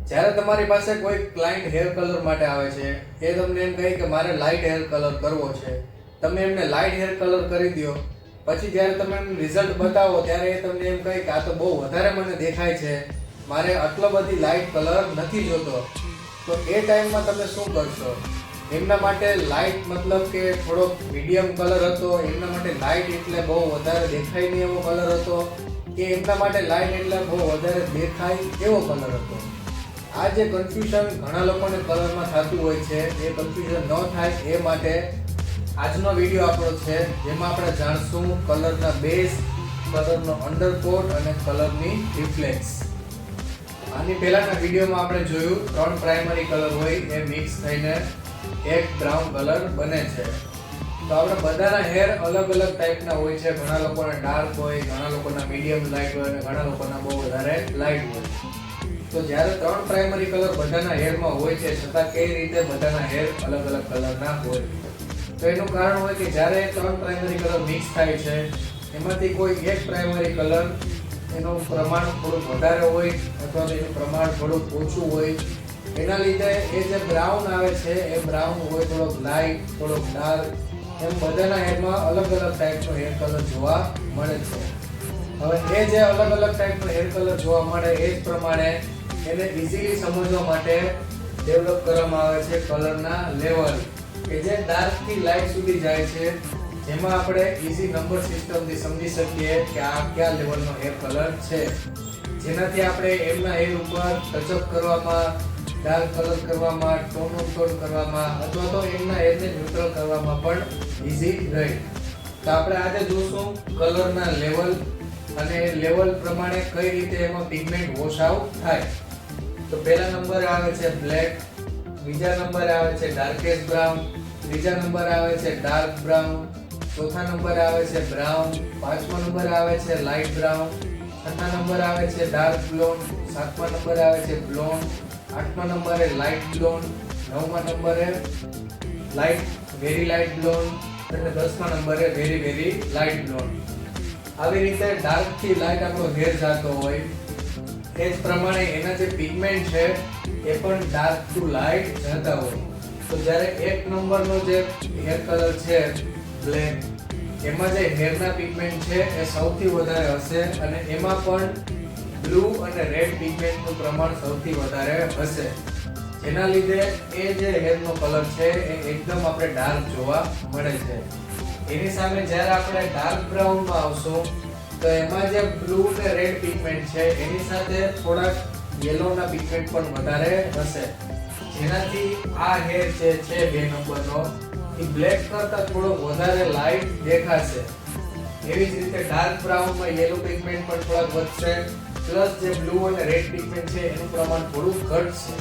જ્યારે તમારી પાસે કોઈ ક્લાયન્ટ હેર કલર માટે આવે છે, એ તમને એમ કહે કે મારે લાઇટ હેર કલર કરવો છે, તમે એમને લાઇટ હેર કલર કરી દો. પછી જ્યારે તમે એમને રિઝલ્ટ બતાવો ત્યારે એ તમને એમ કહે કે આ તો બહુ વધારે મને દેખાય છે, મારે આટલો બધી લાઇટ કલર નથી જોતો. તો એ ટાઈમમાં તમે શું કરશો? એમના માટે લાઇટ મતલબ કે થોડો મીડિયમ કલર હતો, એમના માટે લાઇટ એટલે બહુ વધારે દેખાય નહીં એવો કલર હતો, કે એમના માટે લાઇટ એટલે બહુ વધારે દેખાય એવો કલર હતો? આ જે કન્ફ્યુઝન ઘણા લોકોને કલરમાં થતું હોય છે, એ કન્ફ્યુઝન ન થાય એ માટે આજનો વિડીયો આપણો છે, જેમાં આપણે જાણશું કલરના બેઝ, કલરનો અંડરકોટ અને કલરની રિફ્લેક્સ. આની પહેલાના વિડીયોમાં આપણે જોયું 3 પ્રાઇમરી કલર હોય એ મિક્સ થઈને એક બ્રાઉન કલર બને છે. તો આપણે બધાના હેર અલગ અલગ ટાઈપના હોય છે. ઘણા લોકોના ડાર્ક હોય, ઘણા લોકોના મીડિયમ લાઇટ હોય અને ઘણા લોકોના બહુ વધારે લાઇટ હોય. તો જ્યારે 3 પ્રાઇમરી કલર બધાના હેરમાં હોય છે, છતાં કઈ રીતે બધાના હેર અલગ અલગ કલરના હોય? તો એનું કારણ હોય કે જ્યારે 3 પ્રાઇમરી કલર મિક્સ થાય છે, એમાંથી કોઈ એક પ્રાઇમરી કલર એનું પ્રમાણ થોડુંક વધારે હોય અથવા તો એનું પ્રમાણ થોડુંક ઓછું હોય, એના લીધે એ જે બ્રાઉન આવે છે એ બ્રાઉન હોય, થોડોક લાઇટ, થોડોક ડાર્ક, એમ બધાના હેરમાં અલગ અલગ ટાઈપનો હેર કલર જોવા મળે છે. હવે એ જે અલગ અલગ ટાઈપનો હેર કલર જોવા મળે એ જ પ્રમાણે એને ઇઝીલી સમજવા માટે ડેવલપ કરવામાં આવે છે કલરના લેવલ, કે જે ડાર્ક થી લાઇટ સુધી જાય છે, જેમાં આપણે ઇઝી નંબર સિસ્ટમથી સમજી શકીએ કે આ કયા લેવલનો હેર કલર છે, જેનાથી આપણે એમના હેર ઉપર ટચઅપ કરવામાં, ડાર્ક કલર કરવામાં, ટોન ઓન ટોન કરવામાં અથવા તો એમના હેરને ન્યુટ્રલ કરવામાં પણ ઇઝી રહે. તો આપણે આજે જોશું કલરના લેવલ અને લેવલ પ્રમાણે કઈ રીતે એમાં પિગમેન્ટ વોશ આઉટ થાય. તો પહેલા નંબરે આવે છે બ્લેક, બીજા નંબરે આવે છે ડાર્કેસ્ટ બ્રાઉન, ત્રીજા નંબરે આવે છે ડાર્ક બ્રાઉન, ચોથા નંબરે આવે છે બ્રાઉન, પાંચમા નંબરે આવે છે લાઇટ બ્રાઉન, છઠ્ઠા નંબરે આવે છે ડાર્ક બ્લોન્ડ, સાતમા નંબરે આવે છે બ્લોન્ડ, આઠમા નંબરે લાઇટ બ્લોન્ડ, નવમા નંબરે લાઇટ વેરી લાઇટ બ્લોન્ડ અને 10મા નંબરે વેરી વેરી લાઇટ બ્લોન્ડ. આવી રીતે ડાર્ક થી લાઇટ આપણો હેર જાતો હોય, એ જ પ્રમાણે એના જે પિગમેન્ટ છે એ પણ ડાર્ક ટુ લાઇટ જતા હોય. તો જ્યારે 1 નંબરનો જે હેર કલર છે બ્લેક, એમાં જે હેરના પિગમેન્ટ છે એ સૌથી વધારે હશે અને એમાં પણ બ્લુ અને રેડ પિગમેન્ટનું પ્રમાણ સૌથી વધારે હશે, જેના લીધે એ જે હેરનો કલર છે એ એકદમ આપણે ડાર્ક જોવા મળે છે. એની સામે જ્યારે આપણે ડાર્ક બ્રાઉનમાં આવશું તો એમાં જે બ્લુ અને રેડ પિગમેન્ટ છે એની સાથે થોડાક યેલોના પિગમેન્ટ પણ વધારે હશે, જેનાથી આ હેર જે છે 2 નંબરનો એ બ્લેક કરતા થોડો વધારે લાઇટ દેખાશે. એવી જ રીતે ડાર્ક બ્રાઉનમાં યેલો પિગમેન્ટ પણ થોડાક વધશે, પ્લસ જે બ્લુ અને રેડ પિગમેન્ટ છે એનું પ્રમાણ થોડું ઘટશે.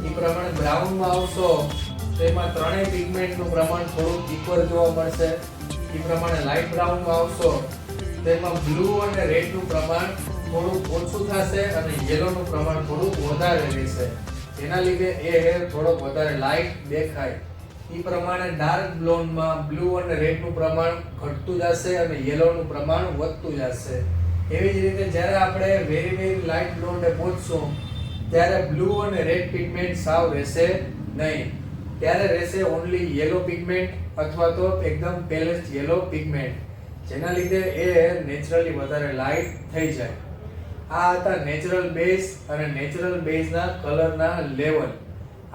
એ પ્રમાણે બ્રાઉનમાં આવશો તો એમાં ત્રણેય પિગમેન્ટનું પ્રમાણ થોડું ઇક્વલ જોવા મળશે. એ પ્રમાણે લાઇટ બ્રાઉનમાં આવશો તો એમાં બ્લુ અને રેડનું પ્રમાણ થોડું ઓછું થશે અને યેલોનું પ્રમાણ થોડું વધારે રહેશે, જેના લીધે એ હેર થોડો વધારે લાઇટ દેખાય. એ પ્રમાણે ડાર્ક બ્લોન્ડમાં બ્લુ અને રેડનું પ્રમાણ ઘટતું જશે અને યેલોનું પ્રમાણ વધતું જશે. એવી જ રીતે જ્યારે આપણે વેરી વેરી લાઇટ બ્લોન્ડે પહોંચશું ત્યારે બ્લુ અને રેડ પિગમેન્ટ સાવ રહેશે નહીં, ત્યારે રહેશે ઓન્લી યેલો પિગમેન્ટ અથવા તો એકદમ પેલેસ્ટ યેલો પિગમેન્ટ, જેના લીધે એ હેર નેચરલી વધારે લાઇટ થઈ જાય. આ હતા નેચરલ બેઝ અને નેચરલ બેઝના કલરના લેવલ.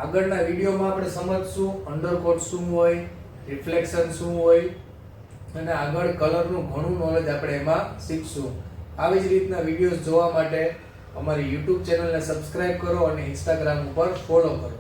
આગળના વિડીયોમાં આપણે સમજશું અંડરકોટ શું હોય, રિફ્લેક્શન શું હોય અને આગળ કલરનું ઘણું નોલેજ આપણે એમાં શીખશું. આવી જ રીતના વિડીયોઝ જોવા માટે અમારી YouTube ચેનલને સબસ્ક્રાઇબ કરો અને Instagram ઉપર ફોલો કરો.